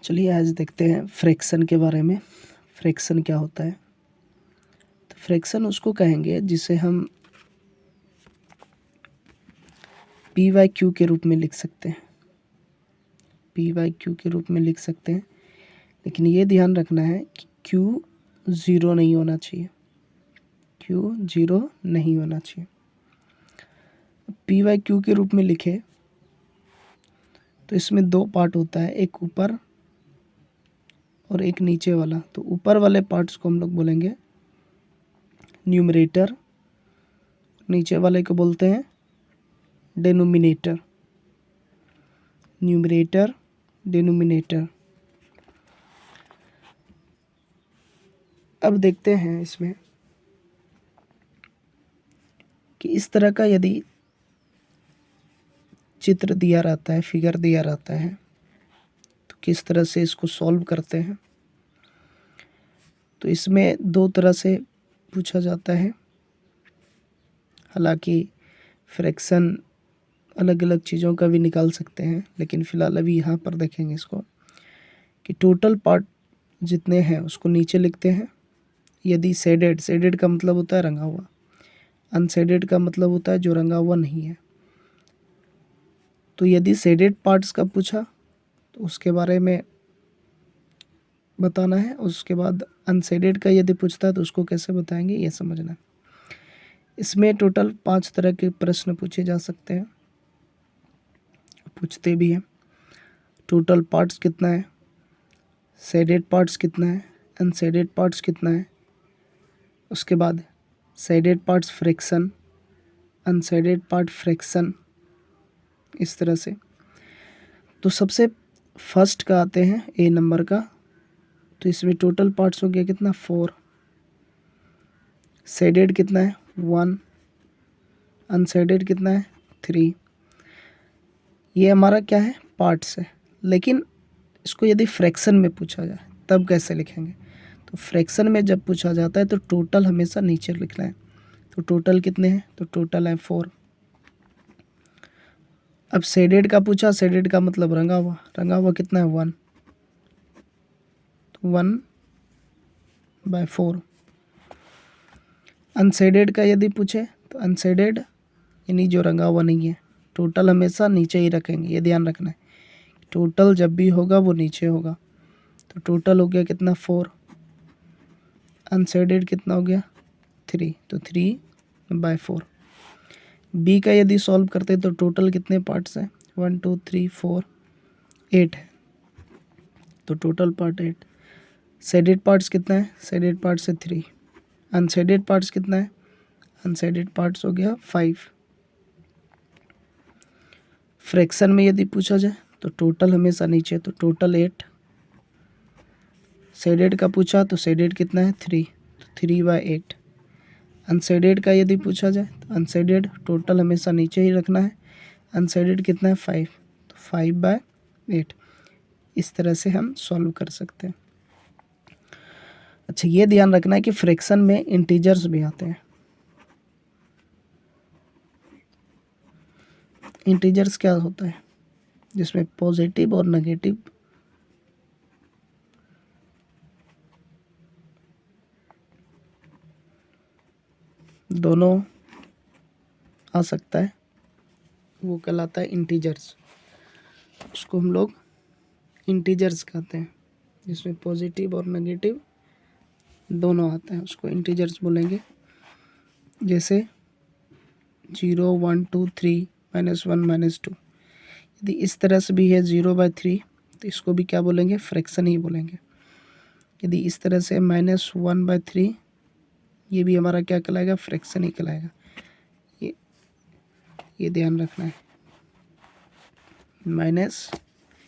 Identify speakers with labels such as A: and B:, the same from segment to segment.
A: चलिए आज देखते हैं फ्रैक्शन के बारे में। फ्रैक्शन क्या होता है? तो फ्रैक्शन उसको कहेंगे जिसे हम पी वाई क्यू के रूप में लिख सकते हैं। पी वाई क्यू के रूप में लिख सकते हैं, लेकिन ये ध्यान रखना है कि क्यू ज़ीरो नहीं होना चाहिए। क्यू ज़ीरो नहीं होना चाहिए। पी वाई क्यू के रूप में लिखे तो इसमें दो पार्ट होता है, एक ऊपर और एक नीचे वाला। तो ऊपर वाले पार्ट्स को हम लोग बोलेंगे न्यूमरेटर, नीचे वाले को बोलते हैं डेनोमिनेटर। Numerator, denominator. अब देखते हैं इसमें कि इस तरह का यदि चित्र दिया रहता है, फिगर दिया रहता है, तो किस तरह से इसको सॉल्व करते हैं। तो इसमें दो तरह से पूछा जाता है। हालांकि फ्रैक्शन अलग अलग चीज़ों का भी निकाल सकते हैं, लेकिन फ़िलहाल अभी यहाँ पर देखेंगे इसको कि टोटल पार्ट जितने हैं उसको नीचे लिखते हैं। यदि शेडेड, शेडेड का मतलब होता है रंगा हुआ, अनशेडेड का मतलब होता है जो रंगा हुआ नहीं है। तो यदि शेडेड पार्ट्स का पूछा तो उसके बारे में बताना है, उसके बाद अनशेडेड का यदि पूछता है तो उसको कैसे बताएंगे ये समझना है। इसमें टोटल 5 तरह के प्रश्न पूछे जा सकते हैं, पूछते भी हैं। टोटल पार्ट्स कितना है, शेडेड पार्ट्स कितना है, अनशेडेड पार्ट्स कितना है, उसके बाद shaded parts fraction, unshielded part fraction, इस तरह से। तो सबसे फर्स्ट का आते हैं ए नंबर का। तो इसमें टोटल पार्ट्स हो गया कितना, 4। शेडेड कितना है, 1। अनशेडेड कितना है, 3। ये हमारा क्या है, पार्ट्स है। लेकिन इसको यदि फ्रैक्शन में पूछा जाए तब कैसे लिखेंगे? तो फ्रैक्शन में जब पूछा जाता है तो टोटल हमेशा नीचे लिखना है। तो टोटल कितने हैं, तो टोटल है 4। अब शेडेड का पूछा, शेडेड का मतलब रंगा हुआ, रंगा हुआ कितना है, 1। तो 1/4। अनशेडेड का यदि पूछे तो अनशेडेड यानी जो रंगा हुआ नहीं है। टोटल हमेशा नीचे ही रखेंगे, ये ध्यान रखना है। टोटल जब भी होगा वो नीचे होगा। तो टोटल हो गया कितना, 4। अनशेडेड कितना हो गया, 3। तो 3/4। बी का यदि सॉल्व करते तो टोटल कितने पार्ट्स हैं, 1 2 3 4 8 है। तो टोटल पार्ट 8। शेडेड पार्ट्स कितना है, शेडेड पार्ट्स है 3। अनशेडेड पार्ट्स कितना है, अनशेडेड पार्ट्स हो गया 5। फ्रैक्शन में यदि पूछा जाए तो टोटल हमेशा नीचे, तो टोटल 8। शेडेड का पूछा तो शेडेड कितना है, 3। तो 3/8। अनशेडेड का यदि पूछा जाए तो अनशेडेड टोटल हमेशा नीचे ही रखना है। अनशेडेड कितना है, 5। तो 5/8। इस तरह से हम सॉल्व कर सकते हैं। अच्छा, ये ध्यान रखना है कि फ्रैक्शन में इंटीजर्स भी आते हैं। इंटीजर्स क्या होता है, जिसमें पॉजिटिव और नेगेटिव दोनों आ सकता है, वो कहलाता है इंटीजर्स। उसको हम लोग इंटीजर्स कहते हैं, जिसमें पॉजिटिव और नेगेटिव दोनों आते हैं, उसको इंटीजर्स बोलेंगे। जैसे 0 1 2 3 -1 -2। यदि इस तरह से भी है 0/3 तो इसको भी क्या बोलेंगे, फ्रैक्शन ही बोलेंगे। यदि इस तरह से -1/3, ये भी हमारा क्या कहलाएगा, फ्रैक्शन ही कहलाएगा। ये ध्यान रखना है। माइनस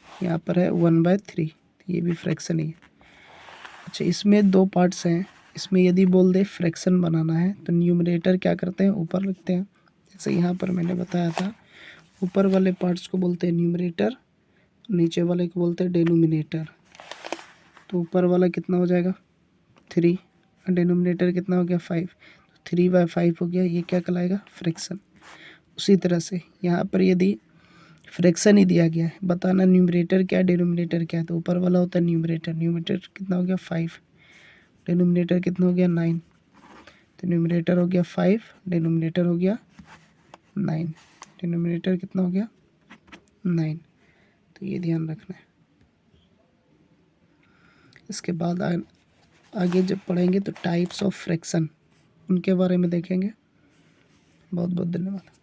A: यहाँ पर है 1/3, ये भी फ्रैक्शन ही है। अच्छा, इसमें दो पार्ट्स हैं। इसमें यदि बोल दे फ्रैक्शन बनाना है तो न्यूमरेटर क्या करते हैं, ऊपर रखते हैं। जैसे यहाँ पर मैंने बताया था, ऊपर वाले पार्ट्स को बोलते हैं न्यूमरेटर, नीचे वाले को बोलते हैं डेनोमिनेटर। तो ऊपर वाला कितना हो जाएगा, 3, और डेनोमिनेटर कितना हो गया, 5। तो 3/5 हो गया, ये क्या कहलाएगा, फ्रैक्शन। उसी तरह से यहाँ पर यदि फ्रैक्शन ही दिया गया है, बताना न्यूमरेटर क्या डिनोमिनेटर क्या है। तो ऊपर वाला होता है न्यूमरेटर, न्यूमरेटर कितना हो गया 5, डिनोमिनेटर कितना हो गया 9। तो न्यूमरेटर हो गया 5, डिनोमिनेटर हो गया 9, डिनोमिनेटर कितना हो गया 9। तो ये ध्यान रखना है। इसके बाद आगे जब पढ़ेंगे तो टाइप्स ऑफ फ्रैक्शन उनके बारे में देखेंगे। बहुत बहुत धन्यवाद।